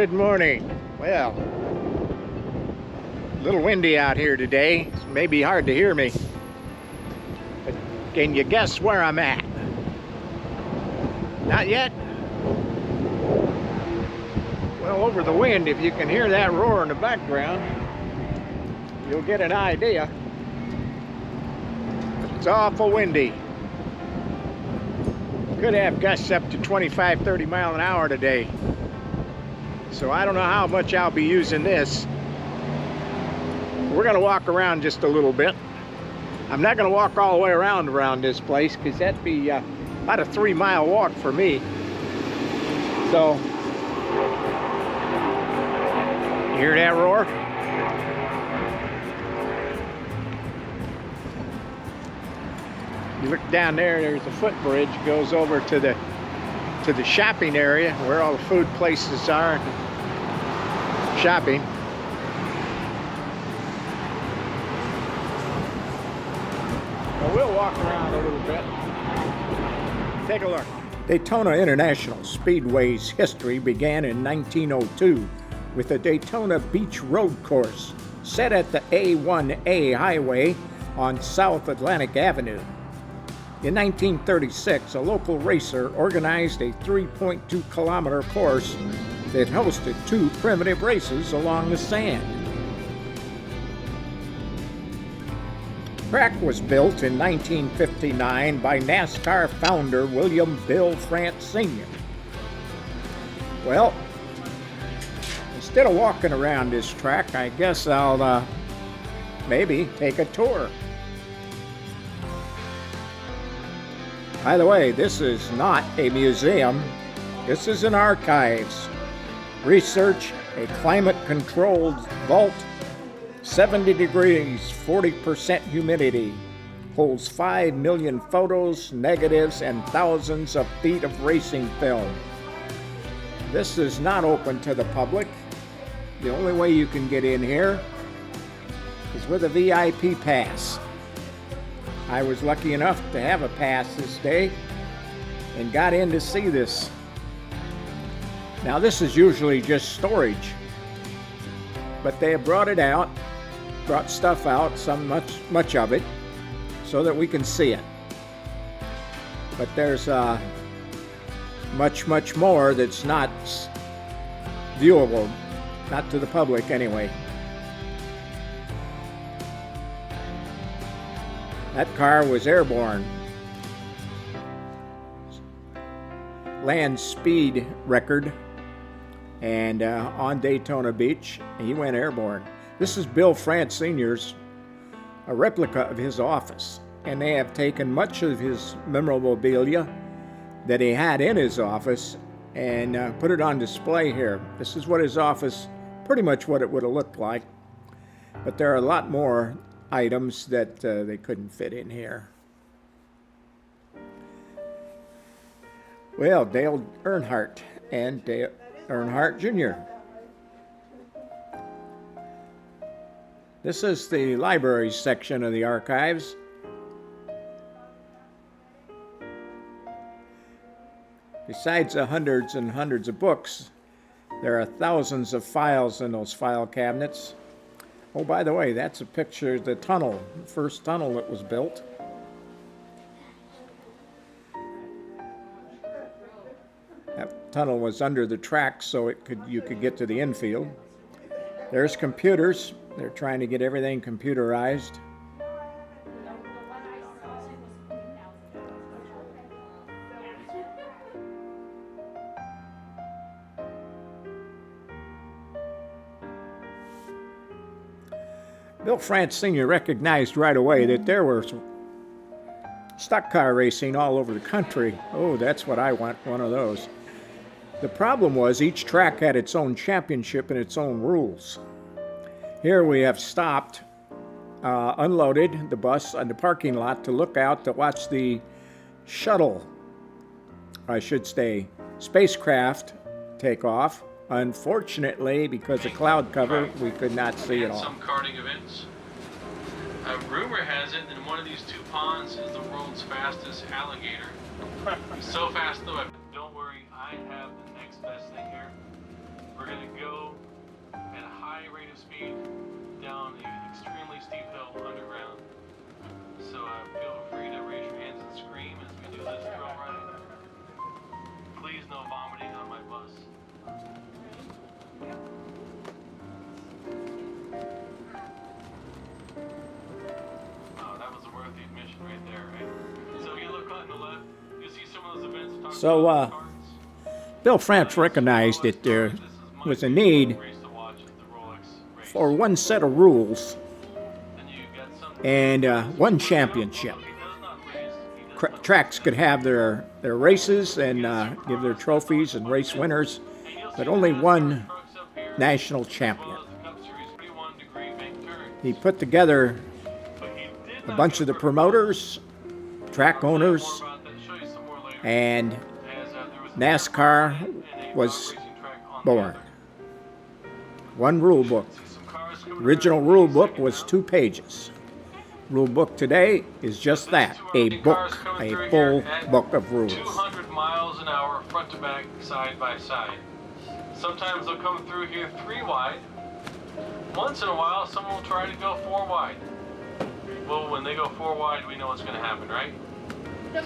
Good morning. Well, a little windy out here today. It may be hard to hear me. But can you guess where I'm at? Not yet? Well, over the wind, if you can hear that roar in the background, you'll get an idea. It's awful windy. Could have gusts up to 25, 30 miles an hour today. So I don't know how much I'll be using this. We're gonna walk around just a little bit. I'm not gonna walk all the way around this place because that'd be about a 3-mile walk for me. So, you hear that roar? You look down there, there's a footbridge, goes over to the shopping area where all the food places are, shopping. Well, we'll walk around a little bit. Take a look. Daytona International Speedway's history began in 1902 with the Daytona Beach Road Course set at the A1A highway on South Atlantic Avenue. In 1936, a local racer organized a 3.2-kilometer course that hosted 2 primitive races along the sand. Track was built in 1959 by NASCAR founder William Bill France Sr. Well, instead of walking around this track, I guess I'll maybe take a tour. By the way, this is not a museum. This is an archives. Research, a climate-controlled vault, 70 degrees, 40% humidity, holds 5 million photos, negatives, and thousands of feet of racing film. This is not open to the public. The only way you can get in here is with a VIP pass. I was lucky enough to have a pass this day and got in to see this. Now this is usually just storage, but they have brought it out, brought stuff out, much of it, so that we can see it. But there's much more that's not viewable, not to the public anyway. That car was airborne. Land speed record, and on Daytona Beach, he went airborne. This is Bill France Sr.'s, a replica of his office, and they have taken much of his memorabilia that he had in his office and put it on display here. This is what his office, pretty much what it would have looked like, but there are a lot more items that they couldn't fit in here. Well, Dale Earnhardt and Dale Earnhardt Jr. This is the library section of the archives. Besides the hundreds and hundreds of books, there are thousands of files in those file cabinets. Oh, by the way, that's a picture of the tunnel, the first tunnel that was built. That tunnel was under the track so you could get to the infield. There's computers. They're trying to get everything computerized. Bill France Sr. recognized right away that there was stock car racing all over the country. Oh, that's what I want, one of those. The problem was each track had its own championship and its own rules. Here we have stopped, unloaded the bus on the parking lot to look out to watch the shuttle, I should say, spacecraft take off. Unfortunately, because of cloud cover, we could not see it all. Some karting events. Rumor has it that one of these 2 ponds is the world's fastest alligator. So fast though, don't worry, I have the next best thing here. We're going to go at a high rate of speed down an extremely steep hill underground. So feel free to raise your hands and scream as we do this thrill ride. Please no vomiting on my bus. Oh, that was a worthy admission right there, right? So you look on the left, you see some of those events. So, Bill France recognized that there was a need for one set of rules and one championship. Tracks could have their races and give their trophies and race winners, but only one national champion. He put together a bunch of the promoters, track owners, and NASCAR was born. One rule book. Original rule book was 2 pages. Rule book today is just that, a book, a full book of rules. 200 miles an hour, front to back, side by side. Sometimes they'll come through here 3 wide. Once in a while, someone will try to go 4 wide. Well, when they go 4 wide, we know what's going to happen, right?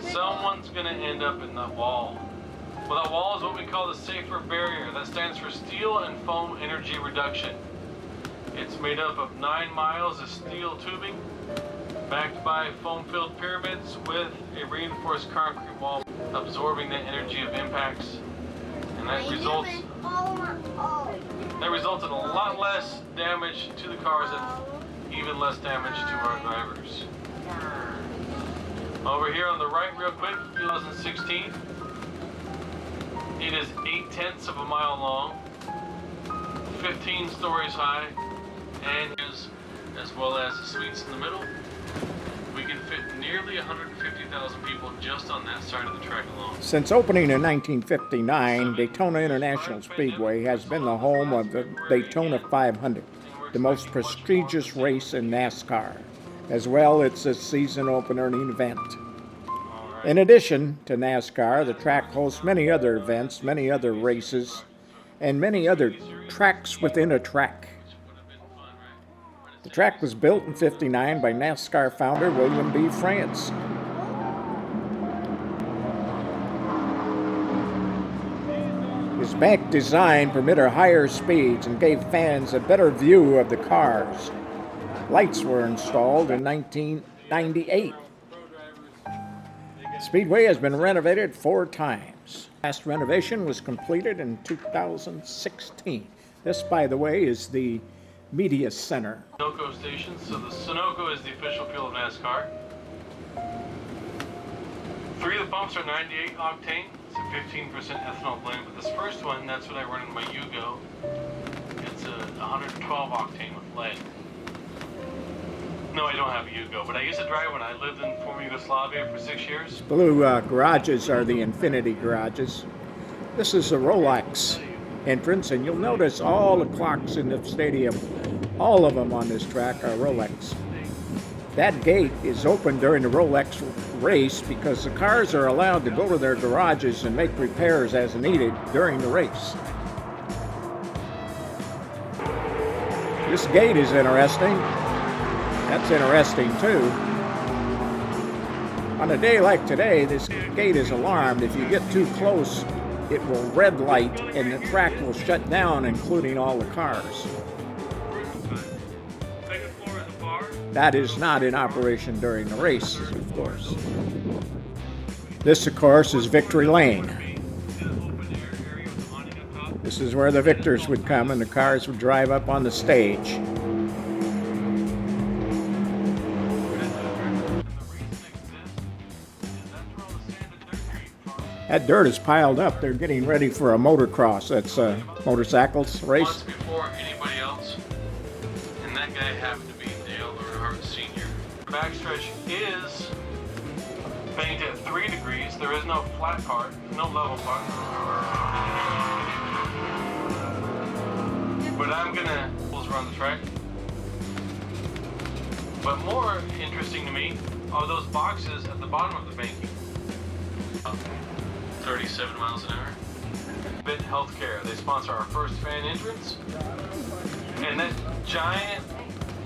Someone's going to end up in that wall. Well, that wall is what we call the safer barrier. That stands for steel and foam energy reduction. It's made up of 9 miles of steel tubing, backed by foam-filled pyramids with a reinforced concrete wall absorbing the energy of impacts. And that results in a lot less damage to the cars and even less damage to our drivers. Over here on the right, real quick, 2016. It is 0.8 of a mile long, 15 stories high, and as well as the suites in the middle. We can fit nearly 150,000 people just on that side of the track alone. Since opening in 1959, Daytona International Speedway has been the home of the Daytona 500, the most prestigious race in NASCAR. As well, it's a season opening event. In addition to NASCAR, the track hosts many other events, many other races, and many other tracks within a track. The track was built in '59 by NASCAR founder William B. France. His bank design permitted higher speeds and gave fans a better view of the cars. Lights were installed in 1998. Speedway has been renovated 4 times. Last renovation was completed in 2016. This, by the way, is the Media Center. Sunoco station. So the Sunoco is the official fuel of NASCAR. 3 of the pumps are 98 octane. It's a 15% ethanol blend. But this first one, that's what I run in my Yugo. It's a 112 octane with lead. No, I don't have a Yugo, but I used to drive when I lived in former Yugoslavia for 6 years. Blue garages are the Infinity garages. This is a Rolex entrance, and you'll notice all the clocks in the stadium, all of them on this track are Rolex. That gate is open during the Rolex race because the cars are allowed to go to their garages and make repairs as needed during the race. This gate is interesting. That's interesting too. On a day like today, this gate is alarmed. If you get too close, it will red light and the track will shut down, including all the cars. That is not in operation during the race, of course. This, of course, is Victory Lane. This is where the victors would come and the cars would drive up on the stage. That dirt is piled up. They're getting ready for a motocross. That's a motorcycles race. Once before anybody else, and that guy happened to be Dale Earnhardt Sr. The backstretch is banked at 3 degrees. There is no flat part, no level part. But I'm gonna around the track. But more interesting to me are those boxes at the bottom of the banking. 37 miles an hour. Advent Healthcare. They sponsor our first fan entrance. And that giant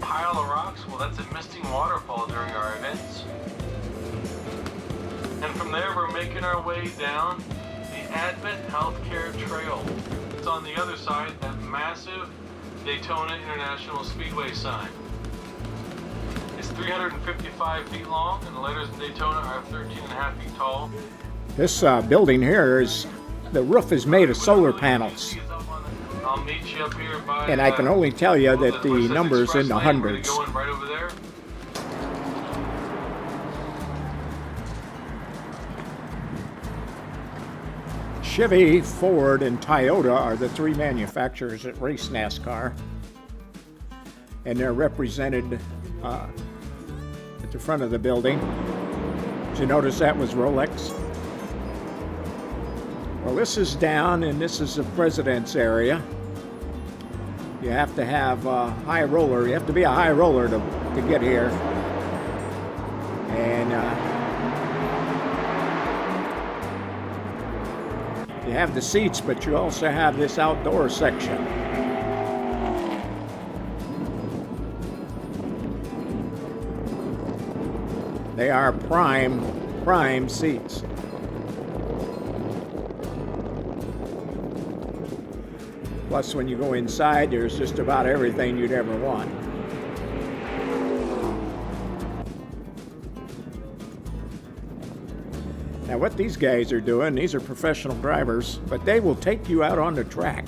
pile of rocks, well, that's a misting waterfall during our events. And from there, we're making our way down the Advent Healthcare Trail. It's on the other side, that massive Daytona International Speedway sign. It's 355 feet long, and the letters in Daytona are 13.5 feet tall. This building here is, the roof is made of solar panels. I'll meet you up here by, And I can only tell you that the number's in the hundreds. Going right over there. Chevy, Ford, and Toyota are the three manufacturers that race NASCAR. And they're represented at the front of the building. Did you notice that was Rolex? Well, this is down, and this is the President's area. You have to have a high roller. You have to be a high roller to get here. And you have the seats, but you also have this outdoor section. They are prime seats. Plus, when you go inside, there's just about everything you'd ever want. Now, what these guys are doing, these are professional drivers, but they will take you out on the track.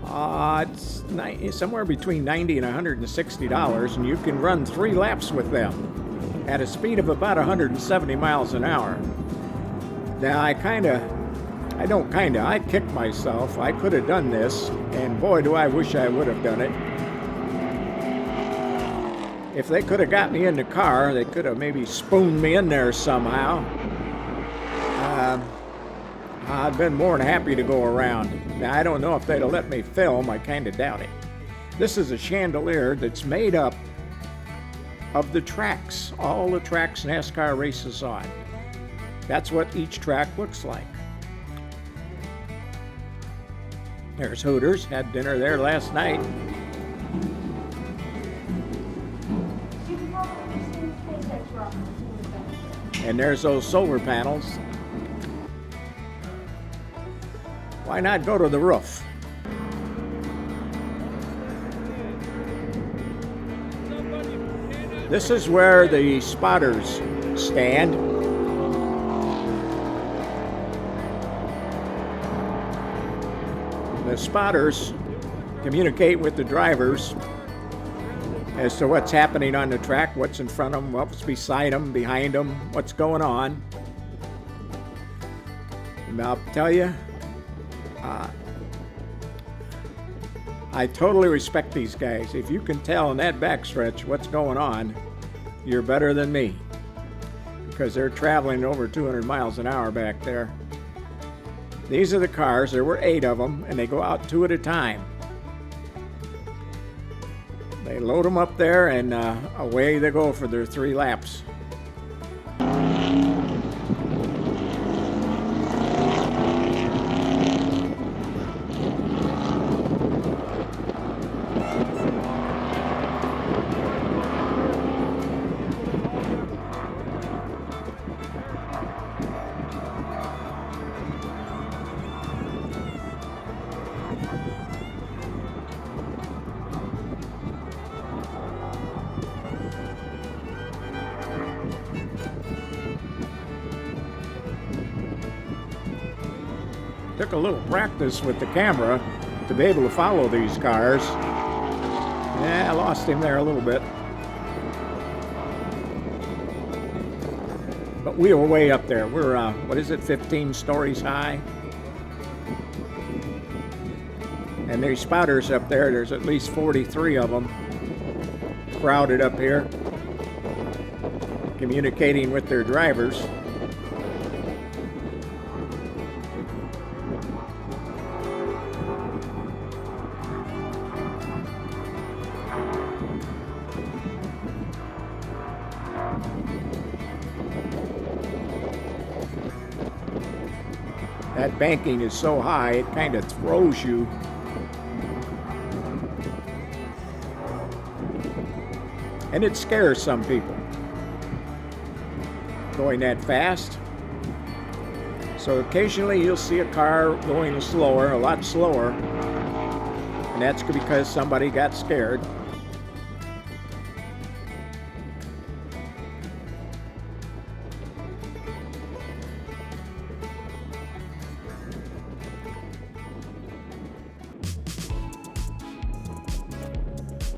It's somewhere between $90 and $160, and you can run 3 laps with them at a speed of about 170 miles an hour. Now, I kicked myself. I could have done this, and boy, do I wish I would have done it. If they could have got me in the car, they could have maybe spooned me in there somehow. I'd been more than happy to go around. Now, I don't know if they'd have let me film. I kind of doubt it. This is a chandelier that's made up of the tracks, all the tracks NASCAR races on. That's what each track looks like. There's Hooters, had dinner there last night. And there's those solar panels. Why not go to the roof? This is where the spotters stand. The spotters communicate with the drivers as to what's happening on the track, what's in front of them, what's beside them, behind them, what's going on. And I'll tell you, I totally respect these guys. If you can tell in that backstretch what's going on, you're better than me, because they're traveling over 200 miles an hour back there. These are the cars. There were 8 of them, and they go out 2 at a time. They load them up there, and away they go for their 3 laps. Took a little practice with the camera to be able to follow these cars. Yeah, I lost him there a little bit. But we were way up there. We're, 15 stories high? And there's spotters up there. There's at least 43 of them crowded up here, communicating with their drivers. That banking is so high, it kind of throws you. And it scares some people going that fast. So occasionally you'll see a car going slower, a lot slower, and that's because somebody got scared.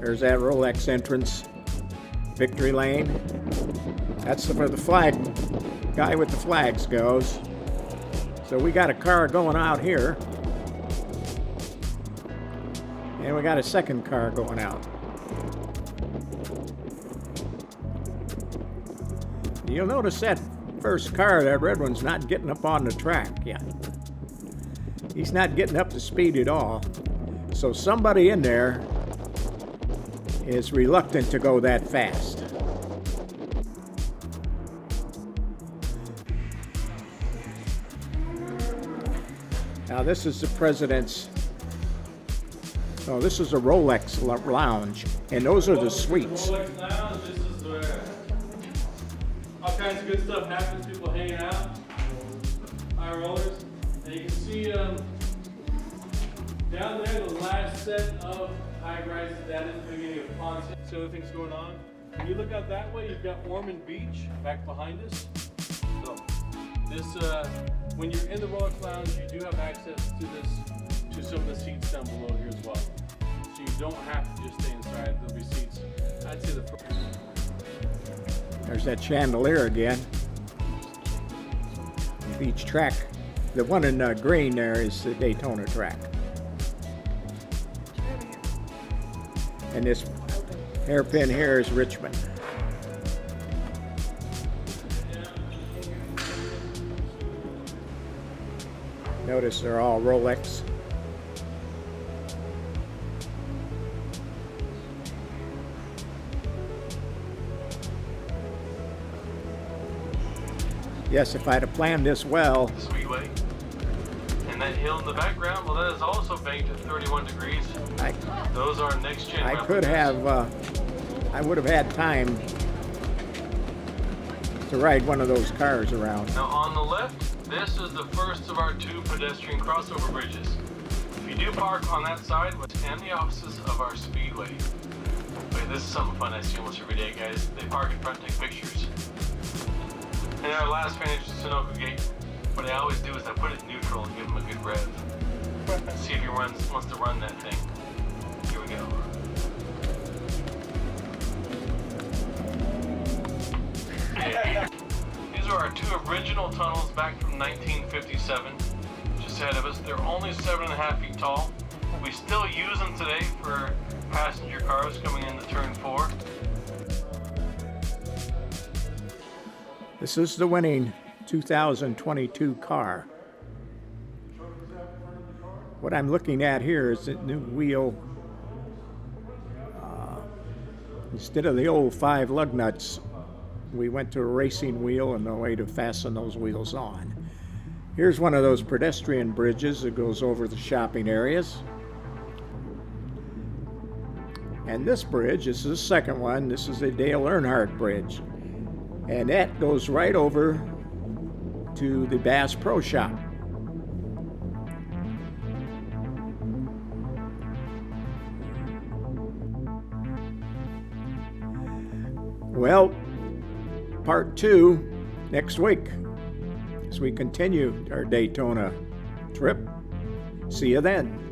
There's that Rolex entrance, Victory Lane. That's where the flag guy with the flags goes. So we got a car going out here, and we got a second car going out. You'll notice that first car, that red one's not getting up on the track yet. He's not getting up to speed at all. So somebody in there is reluctant to go that fast. Now this is the president's, no, this is a Rolex lounge, and those are the suites. Rolex lounge, this is where all kinds of good stuff happens, people hanging out, high rollers. And you can see down there the last set of high rises, that is the beginning of Ponce. So other things going on. When you look out that way, you've got Ormond Beach back behind us. So this, when you're in the Rolex Lounge, you do have access to this, to some of the seats down below here as well. So you don't have to just stay inside. There'll be seats. I'd say the first. There's that chandelier again. The beach track. The one in green there is the Daytona track. And this hairpin here is Richmond. Notice they're all Rolex. Yes, if I'd have planned this well. Speedway. And that hill in the background, well, that is also banked at 31 degrees. Those are next gen. I could have, I would have had time to ride one of those cars around. Now on the left, this is the first of our 2 pedestrian crossover bridges. If you do park on that side, and the offices of our speedway. Wait, this is something fun I see almost every day, guys. They park in front and take pictures. And our last finish is Sunoco Gate. What I always do is I put it neutral and give him a good rev. See if he wants to run that thing. Here we go. These are our 2 original tunnels back from 1957. Just ahead of us. They're only 7.5 feet tall. We still use them today for passenger cars coming into turn 4. This is the winning 2022 car. What I'm looking at here is the new wheel. Instead of the old 5 lug nuts, we went to a racing wheel and a way to fasten those wheels on. Here's one of those pedestrian bridges that goes over the shopping areas. And this bridge, this is the second one, this is the Dale Earnhardt Bridge. And that goes right over to the Bass Pro Shop. Well, part 2 next week as we continue our Daytona trip. See you then.